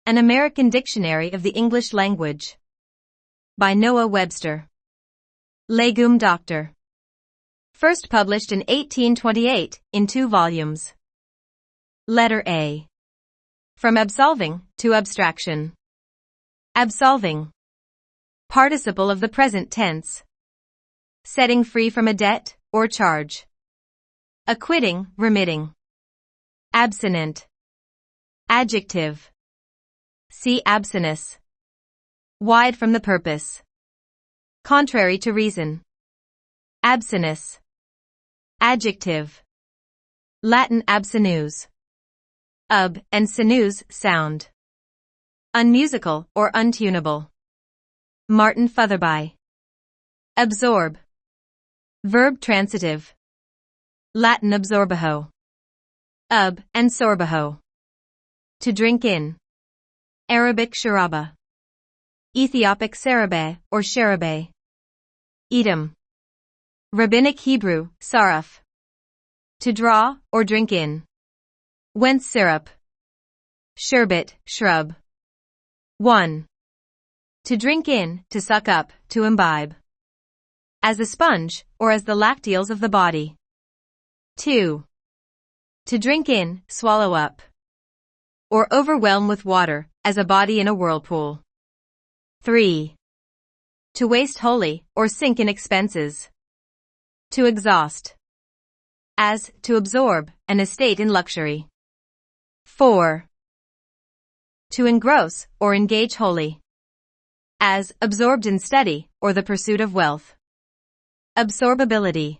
An American Dictionary of the English Language. By Noah Webster. Legume Doctor. First published in 1828, in 2 volumes. Letter A. From absolving, to abstraction. Absolving. Participle of the present tense. Setting free from a debt, or charge. Acquitting, remitting. Abstinent. Adjective. See abstinence. Wide from the purpose. Contrary to reason. Absinus. Adjective. Latin absinus. Ub and sinus sound. Unmusical or untunable. Martin Fotherby. Absorb. Verb transitive. Latin absorbaho. Ub and sorbaho. To drink in. Arabic sharaba. Ethiopic sarabe or sharabe. Edom. Rabbinic Hebrew, saraf. To draw or drink in. Whence syrup. Sherbet, shrub. 1. To drink in, to suck up, to imbibe. As a sponge, or as the lacteals of the body. 2. To drink in, swallow up. Or overwhelm with water, as a body in a whirlpool. 3. To waste wholly, or sink in expenses. To exhaust. As, to absorb, an estate in luxury. 4. To engross, or engage wholly. As, absorbed in study, or the pursuit of wealth. Absorbability.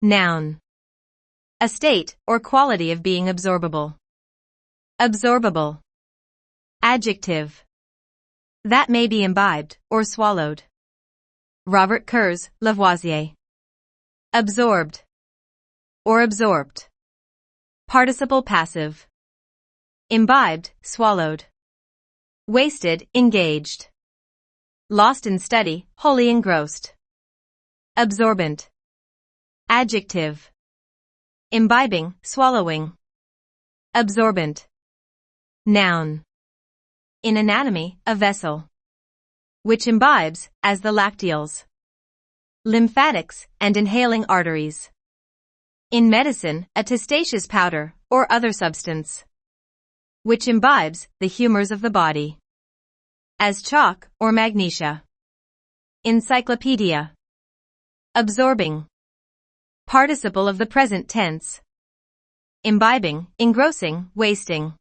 Noun. A state, or quality of being absorbable. Absorbable. Adjective. That may be imbibed, or swallowed. Robert Kurz, Lavoisier. Absorbed. Or absorbed. Participle passive. Imbibed, swallowed. Wasted, engaged. Lost in study, wholly engrossed. Absorbent. Adjective. Imbibing, swallowing. Absorbent. Noun. In anatomy, a vessel. Which imbibes, as the lacteals. Lymphatics, and inhaling arteries. In medicine, a testaceous powder, or other substance. Which imbibes, the humors of the body. As chalk, or magnesia. Encyclopedia. Absorbing. Participle of the present tense. Imbibing, engrossing, wasting.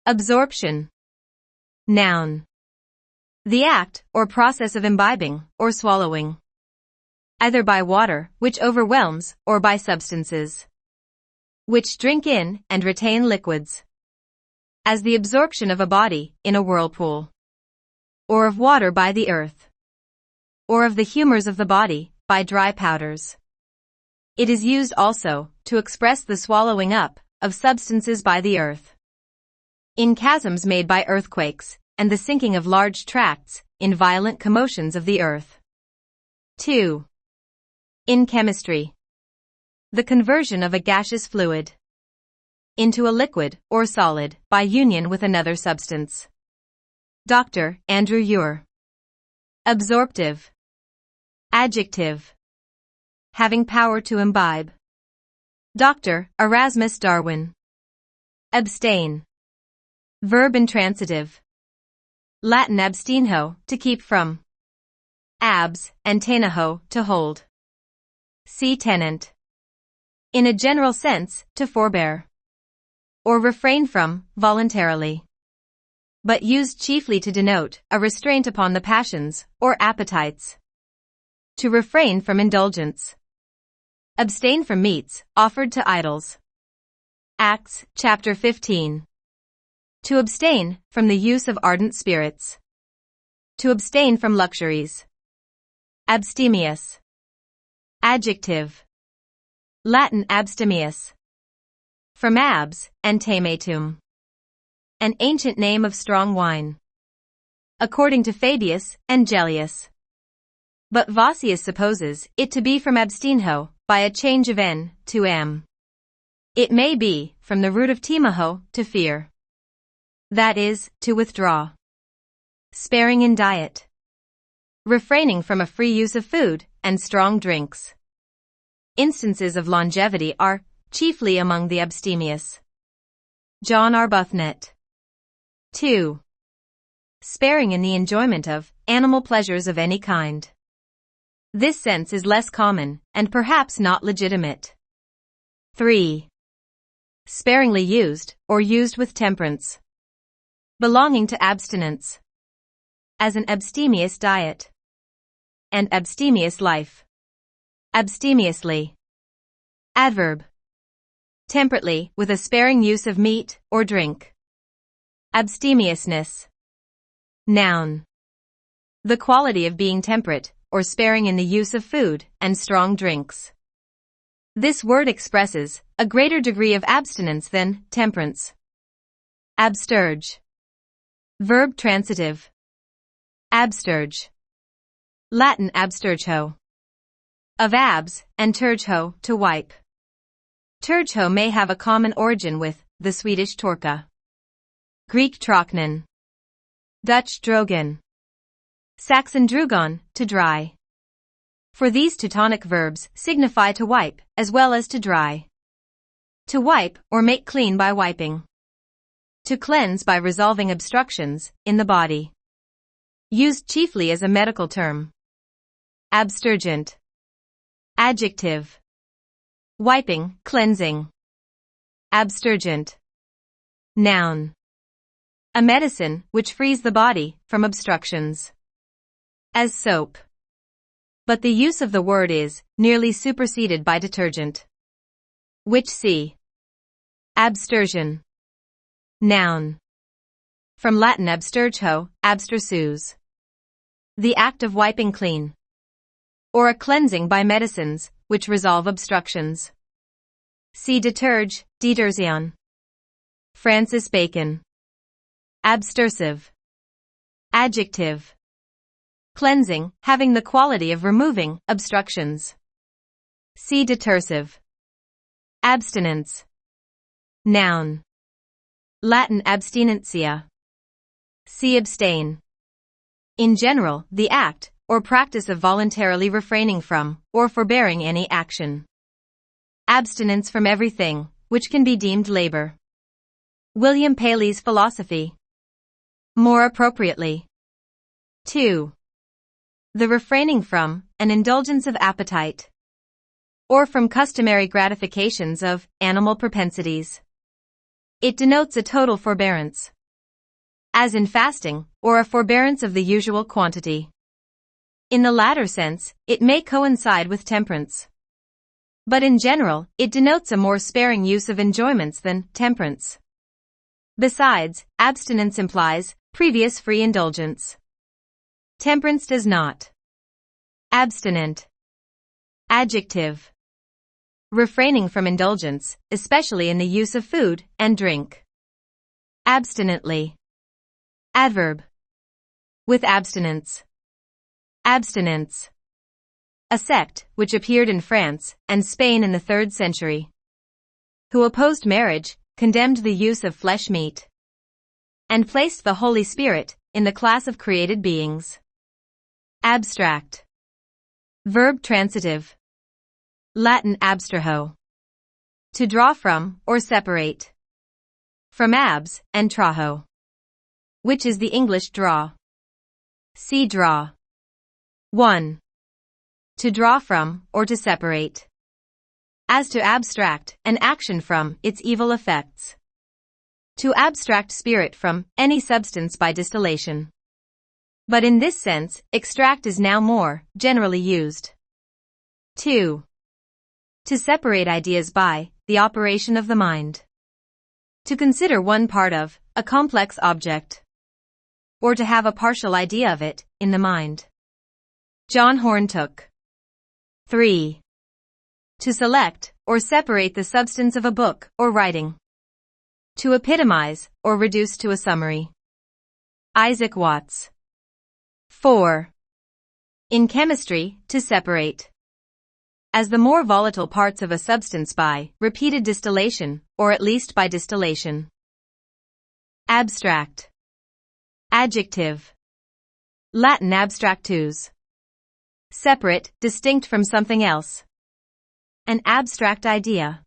Absorption. Noun. The act, or process of imbibing, or swallowing. Either by water, which overwhelms, or by substances. Which drink in, and retain liquids. As the absorption of a body, in a whirlpool. Or of water by the earth. Or of the humors of the body, by dry powders. It is used also, to express the swallowing up, of substances by the earth. In chasms made by earthquakes, and the sinking of large tracts, in violent commotions of the earth. 2. In chemistry. The conversion of a gaseous fluid. Into a liquid, or solid, by union with another substance. Dr. Andrew Ure. Absorptive. Adjective. Having power to imbibe. Dr. Erasmus Darwin. Abstain. Verb intransitive. Latin abstinho, to keep from. Abs, and tenaho, to hold. See tenant. In a general sense, to forbear. Or refrain from, voluntarily. But used chiefly to denote a restraint upon the passions, or appetites. To refrain from indulgence. Abstain from meats, offered to idols. Acts, chapter 15. To abstain, from the use of ardent spirits. To abstain from luxuries. Abstemious. Adjective. Latin abstemious. From abs, and temetum. An ancient name of strong wine. According to Fabius and Gellius. But Vossius supposes it to be from abstinho, by a change of n to m. It may be, from the root of timaho, to fear. That is, to withdraw. Sparing in diet. Refraining from a free use of food and strong drinks. Instances of longevity are chiefly among the abstemious. John Arbuthnot. 2. Sparing in the enjoyment of animal pleasures of any kind. This sense is less common, and perhaps not legitimate. 3. Sparingly used, or used with temperance. Belonging to abstinence. As an abstemious diet. And abstemious life. Abstemiously. Adverb. Temperately, with a sparing use of meat or drink. Abstemiousness. Noun. The quality of being temperate, or sparing in the use of food and strong drinks. This word expresses a greater degree of abstinence than temperance. Absterge. Verb transitive. Absterge. Latin abstergo. Of abs, and tergo, to wipe. Tergo may have a common origin with the Swedish torka. Greek trochnon. Dutch drogen. Saxon drugon, to dry. For these Teutonic verbs signify to wipe, as well as to dry. To wipe, or make clean by wiping. To cleanse by resolving obstructions in the body. Used chiefly as a medical term. Abstergent. Adjective. Wiping, cleansing. Abstergent. Noun. A medicine which frees the body from obstructions. As soap. But the use of the word is nearly superseded by detergent. Which see. Abstersion. Noun. From Latin abstergo, abstersus. The act of wiping clean. Or a cleansing by medicines, which resolve obstructions. See deterge, detersion. Francis Bacon. Abstersive. Adjective. Cleansing, having the quality of removing obstructions. See detersive. Abstinence. Noun. Latin abstinentia. See abstain. In general, the act, or practice of voluntarily refraining from, or forbearing any action. Abstinence from everything, which can be deemed labor. William Paley's philosophy. More appropriately. 2. The refraining from an indulgence of appetite. Or from customary gratifications of animal propensities. It denotes a total forbearance. As in fasting, or a forbearance of the usual quantity. In the latter sense, it may coincide with temperance. But in general, it denotes a more sparing use of enjoyments than temperance. Besides, abstinence implies previous free indulgence. Temperance does not. Abstinent. Adjective. Refraining from indulgence, especially in the use of food and drink. Abstinently. Adverb. With abstinence. Abstinence. A sect which appeared in France and Spain in the 3rd century. Who opposed marriage, condemned the use of flesh meat. And placed the Holy Spirit in the class of created beings. Abstract. Verb transitive. Latin abstraho. To draw from, or separate. From abs, and traho. Which is the English draw. See draw. 1. To draw from, or to separate. As to abstract an action from its evil effects. To abstract spirit from any substance by distillation. But in this sense, extract is now more generally used. 2. To separate ideas by the operation of the mind. To consider one part of a complex object. Or to have a partial idea of it in the mind. John Horntook. 3. To select or separate the substance of a book or writing. To epitomize or reduce to a summary. Isaac Watts. 4. In chemistry, to separate. As the more volatile parts of a substance by repeated distillation, or at least by distillation. Abstract. Adjective. Latin abstractus. Separate, distinct from something else. An abstract idea.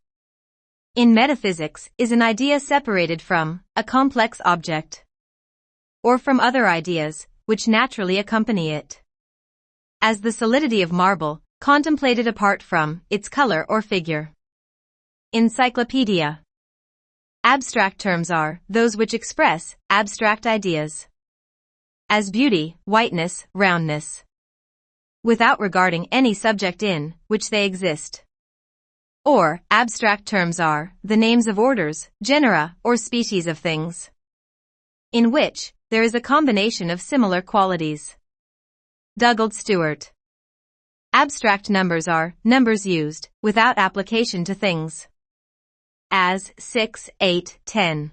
In metaphysics, is an idea separated from a complex object, or from other ideas, which naturally accompany it. As the solidity of marble, contemplated apart from its color or figure. Encyclopedia. Abstract terms are those which express abstract ideas, as beauty, whiteness, roundness, without regarding any subject in which they exist. Or, abstract terms are the names of orders, genera, or species of things, in which there is a combination of similar qualities. Dougald Stewart. Abstract numbers are numbers used without application to things, as 6, 8, 10.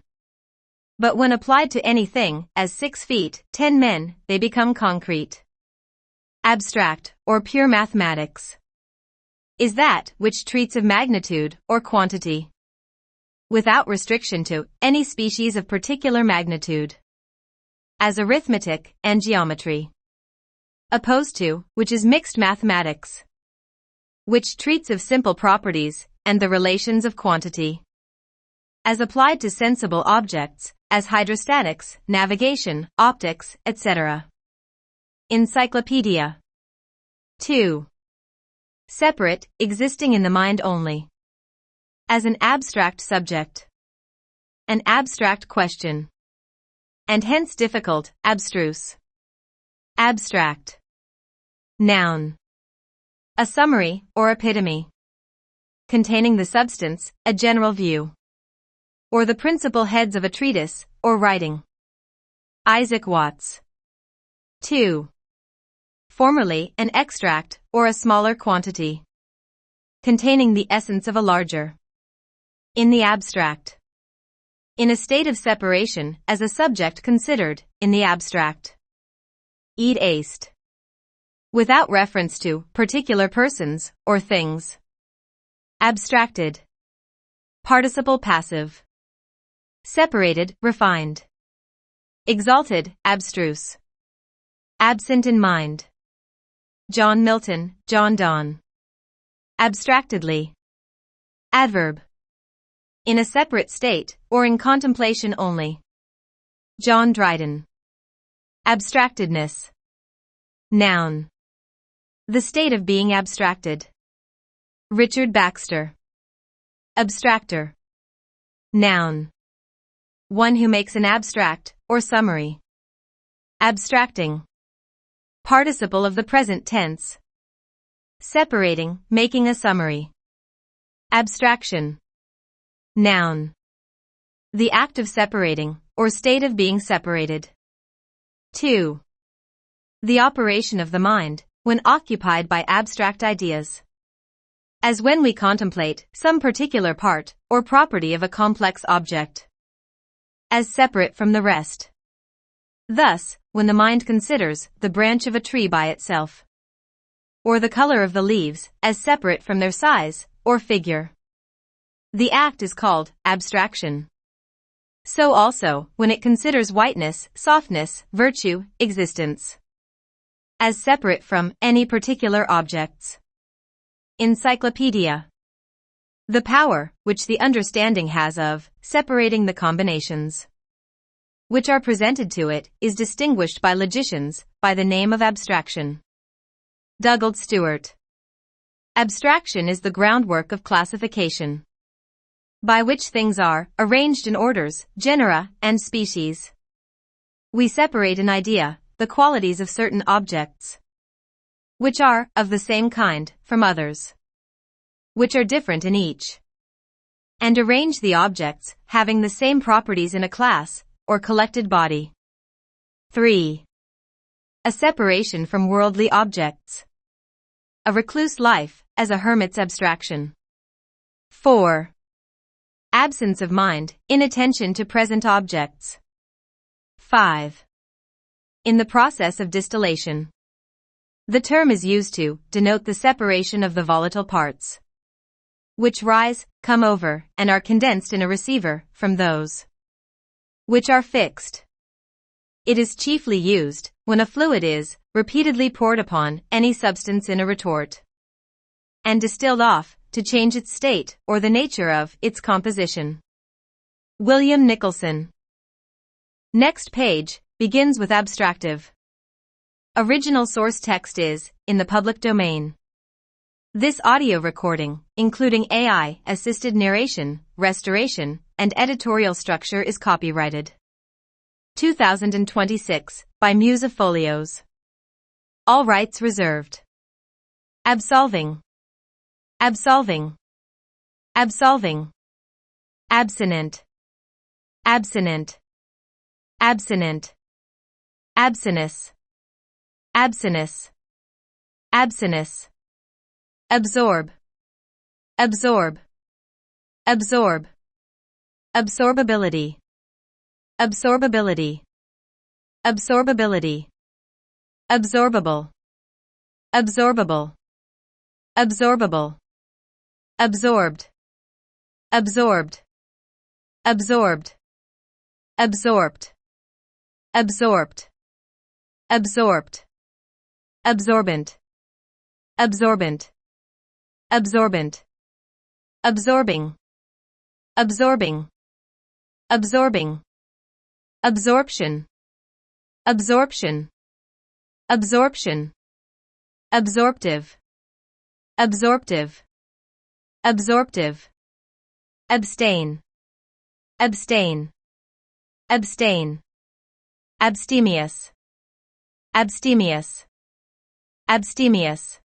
But when applied to anything, as 6 feet, 10 men, they become concrete. Abstract, or pure mathematics, is that which treats of magnitude or quantity, without restriction to any species of particular magnitude, as arithmetic and geometry. Opposed to, which is mixed mathematics, which treats of simple properties and the relations of quantity, as applied to sensible objects, as hydrostatics, navigation, optics, etc. Encyclopedia. 2. Separate, existing in the mind only, as an abstract subject, an abstract question, and hence difficult, abstruse. Abstract. Noun. A summary or epitome, containing the substance, a general view, or the principal heads of a treatise or writing. Isaac Watts. 2. Formerly, an extract, or a smaller quantity, containing the essence of a larger. In the abstract. In a state of separation, as a subject considered, in the abstract. Id est. Without reference to particular persons or things. Abstracted. Participle passive. Separated, refined. Exalted, abstruse. Absent in mind. John Milton, John Donne. Abstractedly. Adverb. In a separate state, or in contemplation only. John Dryden. Abstractedness. Noun. The state of being abstracted. Richard Baxter. Abstractor. Noun. One who makes an abstract, or summary. Abstracting. Participle of the present tense. Separating, making a summary. Abstraction. Noun. The act of separating, or state of being separated. 2. The operation of the mind, when occupied by abstract ideas. As when we contemplate some particular part, or property of a complex object, as separate from the rest. Thus, when the mind considers the branch of a tree by itself, or the color of the leaves, as separate from their size, or figure. The act is called abstraction. So also, when it considers whiteness, softness, virtue, existence, as separate from any particular objects. Encyclopedia. The power, which the understanding has of separating the combinations, which are presented to it, is distinguished by logicians, by the name of abstraction. Dougald Stewart. Abstraction is the groundwork of classification, by which things are arranged in orders, genera, and species. We separate an idea, the qualities of certain objects, which are of the same kind, from others, which are different in each, and arrange the objects having the same properties in a class, or collected body. 3. A separation from worldly objects. A recluse life, as a hermit's abstraction. 4. Absence of mind, inattention to present objects. 5. In the process of distillation. The term is used to denote the separation of the volatile parts, which rise, come over, and are condensed in a receiver, from those which are fixed. It is chiefly used when a fluid is repeatedly poured upon any substance in a retort and distilled off to change its state or the nature of its composition. William Nicholson. Next page begins with abstractive. Original source text is in the public domain. This audio recording, including AI-assisted narration, restoration, and editorial structure, is copyrighted 2026 by Muse of Folios. All rights reserved. Absolving. Absolving. Absolving. Abstinent. Abstinent. Abstinent. Abstinence. Abstinence. Abstinence. Absorb. Absorb. Absorb. Absorbability. Absorbability. Absorbability. Absorbable. Absorbable. Absorbable. Absorbed. Absorbed. Absorbed. Absorbed. Absorbed. Absorbed. Absorbent. Absorbent. Absorbent. Absorbing. Absorbing. Absorbing. Absorption. Absorption. Absorption. Absorptive. Absorptive. Absorptive. Abstain. Abstain. Abstain. Abstemious. Abstemious. Abstemious.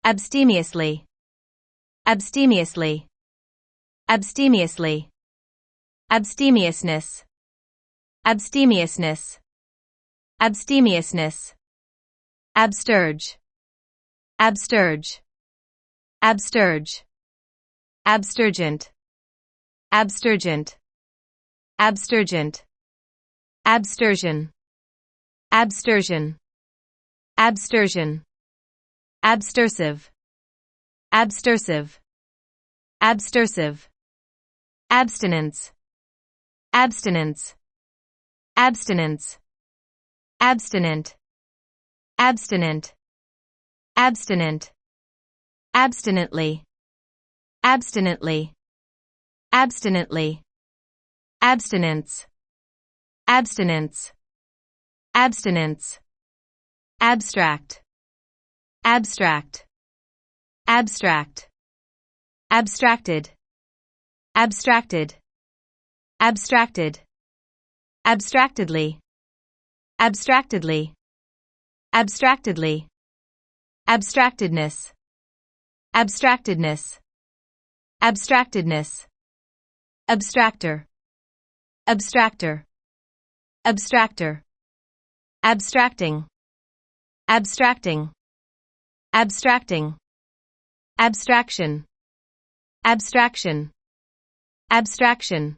Abstemiously. Abstemiously. Abstemiously. Abstemiousness. Abstemiousness. Abstemiousness. Absturge. Absturge. Absturge. Absturgent. Absturgent. Absturgent. Abstersion. Abstersion. Abstersion. Abstersive. Abstersive. Abstersive. Abstinence. Abstinence. Abstinence. Abstinent. Abstinent. Abstinent. Abstinently. Abstinently. Abstinently. Abstinence. Abstinence. Abstinence. Abstract. Abstract. Abstract. Abstracted. Abstracted. Abstracted. Abstractedly. Abstractedly. Abstractedly. Abstractedness. Abstractedness. Abstractedness. Abstractor. Abstractor. Abstractor. Abstracting. Abstracting. Abstracting. Abstraction. Abstraction. Abstraction.